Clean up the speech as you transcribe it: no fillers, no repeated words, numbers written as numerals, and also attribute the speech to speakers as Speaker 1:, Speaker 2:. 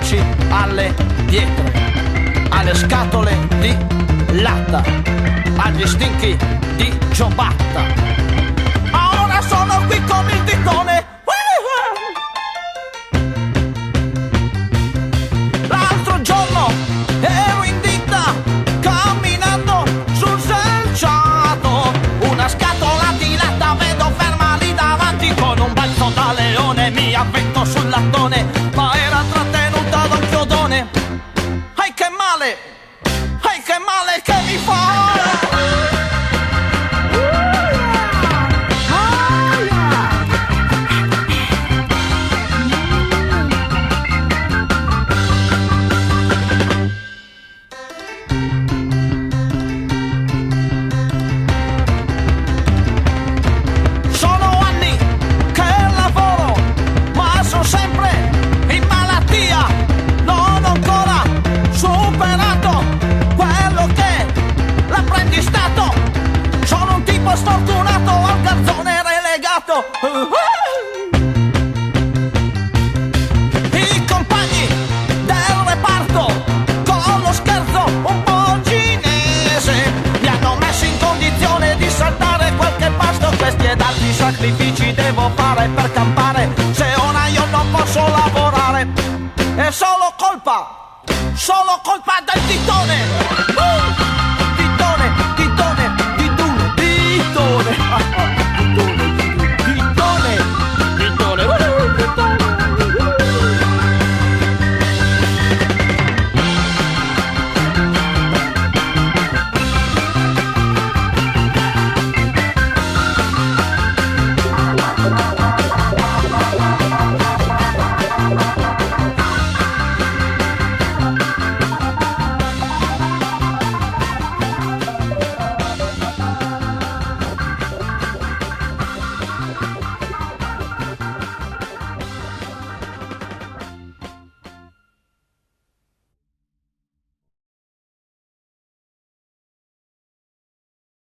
Speaker 1: baci alle pietre, alle scatole di latta, agli stinchi di ciabatta. Ora sono qui con il ditone. L'altro giorno ero in ditta camminando sul selciato, una scatola di latta vedo ferma lì davanti, con un balzo da leone mi avvento sul lattone, ma era trattenuta da un chiodone. Ai che male che mi fa! Sono anni che lavoro, ma sono sempre in malattia, non ho ancora superato quello che l'apprendistato. Sono un tipo sfortunato, al garzone relegato. I compagni del reparto, con lo scherzo un po' cinese, mi hanno messo in condizione di saltare qualche pasto. Questi ed altri sacrifici devo fare per campare, se ora io non posso lavorare è solo colpa del ditone.